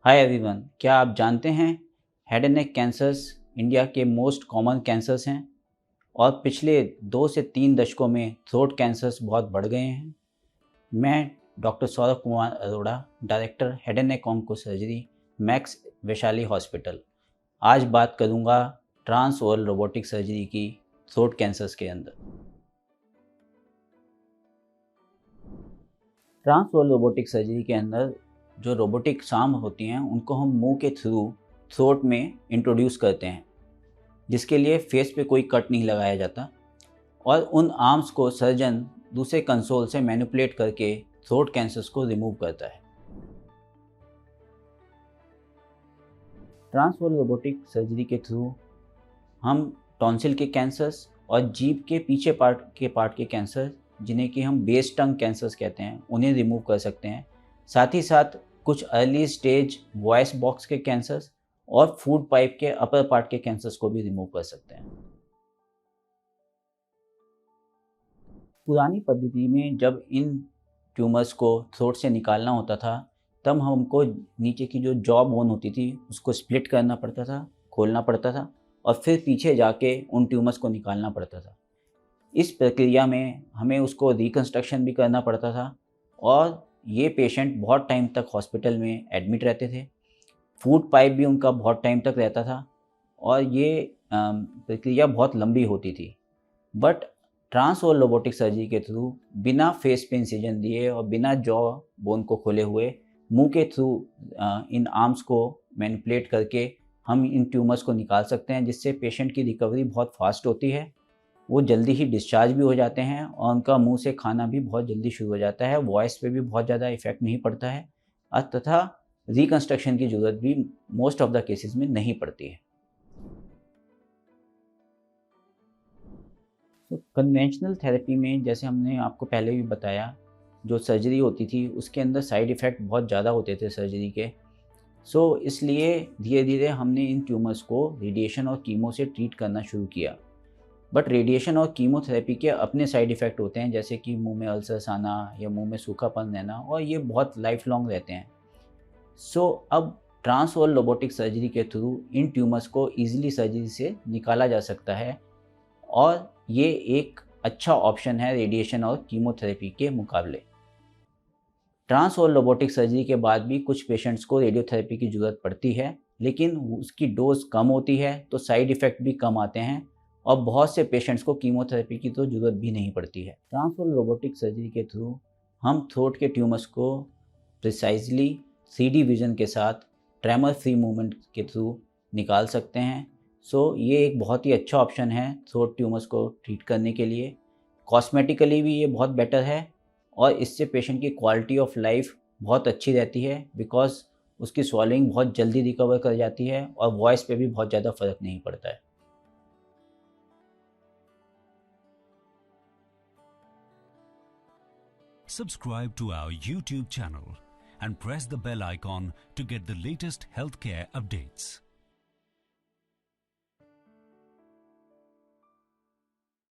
Hi everyone, क्या आप जानते हैं head and neck cancers India के मोस्ट कॉमन कैंसर्स हैं और पिछले 2 से 3 दशकों में थ्रोट कैंसर्स बहुत बढ़ गए हैं। मैं doctor Saurabh Kumar Arora, director head and neck onco surgery, max Vaishali hospital. आज बात करूंगा ट्रांस ओरल रोबोटिक सर्जरी की थ्रोट कैंसर्स के अंदर। ट्रांस ओरल रोबोटिक सर्जरी के अंदर जो रोबोटिक आर्म होती हैं उनको हम मुंह के थ्रू थ्रोट में इंट्रोड्यूस करते हैं, जिसके लिए फेस पे कोई कट नहीं लगाया जाता और उन आर्म्स को सर्जन दूसरे कंसोल से मैनिपुलेट करके थ्रोट कैंसर्स को रिमूव करता है। ट्रांस ओरल रोबोटिक सर्जरी के थ्रू हम टॉन्सिल के कैंसर्स और जीभ के पीछे पार्ट के कैंसर, जिन्हें कि हम बेस टंग कैंसर्स कहते हैं, उन्हें रिमूव कर सकते हैं। साथ ही साथ कुछ अर्ली स्टेज वॉइस बॉक्स के कैंसर्स और फूड पाइप के अपर पार्ट के कैंसर्स को भी रिमूव कर सकते हैं। पुरानी पद्धति में जब इन ट्यूमर्स को थ्रोट से निकालना होता था, तब हमको नीचे की जो जॉ बोन होती थी उसको स्प्लिट करना पड़ता था, खोलना पड़ता था और फिर पीछे जाके उन ट्यूमर्स को निकालना पड़ता था। इस प्रक्रिया में हमें उसको रिकंस्ट्रक्शन भी करना पड़ता था और ये पेशेंट बहुत टाइम तक हॉस्पिटल में एडमिट रहते थे। फूड पाइप भी उनका बहुत टाइम तक रहता था और ये प्रक्रिया बहुत लंबी होती थी। But trans oral robotic surgery के थ्रू बिना फेस पे इंसिजन दिए और बिना जॉ बोन को खोले हुए मुंह के थ्रू इन आर्म्स को मैनिपुलेट करके हम इन ट्यूमर्स को निकाल सकते हैं, जिससे पेशेंट की रिकवरी बहुत फास्ट होती है। वो जल्दी ही डिस्चार्ज भी हो जाते हैं और उनका मुंह से खाना भी बहुत जल्दी शुरू हो जाता है। वॉइस पे भी बहुत ज़्यादा इफेक्ट नहीं पड़ता है तथा रिकंस्ट्रक्शन की ज़रूरत भी मोस्ट ऑफ द केसेस में नहीं पड़ती है। तो कन्वेंशनल थेरेपी में, जैसे हमने आपको पहले भी बताया, जो सर्जरी होती थी उसके अंदर साइड इफ़ेक्ट बहुत ज़्यादा होते थे सर्जरी के। इसलिए धीरे धीरे हमने इन ट्यूमर्स को रेडिएशन और कीमो से ट्रीट करना शुरू किया। बट रेडिएशन और कीमोथेरेपी के अपने साइड इफ़ेक्ट होते हैं, जैसे कि मुंह में अल्सर्स आना या मुंह में सूखापन रहना, और ये बहुत लाइफ लॉन्ग रहते हैं। अब ट्रांस ओरल रोबोटिक सर्जरी के थ्रू इन ट्यूमर्स को ईजिली सर्जरी से निकाला जा सकता है और ये एक अच्छा ऑप्शन है रेडिएशन और कीमोथेरेपी के मुकाबले। ट्रांस ओरल रोबोटिक सर्जरी के बाद भी कुछ पेशेंट्स को रेडियोथेरेपी की ज़रूरत पड़ती है, लेकिन उसकी डोज कम होती है तो साइड इफ़ेक्ट भी कम आते हैं और बहुत से पेशेंट्स को कीमोथेरेपी की तो ज़रूरत भी नहीं पड़ती है। ट्रांस ओरल रोबोटिक सर्जरी के थ्रू हम थ्रोट के ट्यूमर्स को प्रिसाइजली 3D विज़न के साथ ट्रेमर फ्री मूवमेंट के थ्रू निकाल सकते हैं। ये एक बहुत ही अच्छा ऑप्शन है थ्रोट ट्यूमर्स को ट्रीट करने के लिए। कॉस्मेटिकली भी ये बहुत बेटर है और इससे पेशेंट की क्वालिटी ऑफ लाइफ बहुत अच्छी रहती है, बिकॉज़ उसकी स्वॉलोइंग बहुत जल्दी रिकवर कर जाती है और वॉइस पे भी बहुत ज़्यादा फ़र्क नहीं पड़ता है। Subscribe to our YouTube channel and press the bell icon to get the latest healthcare updates.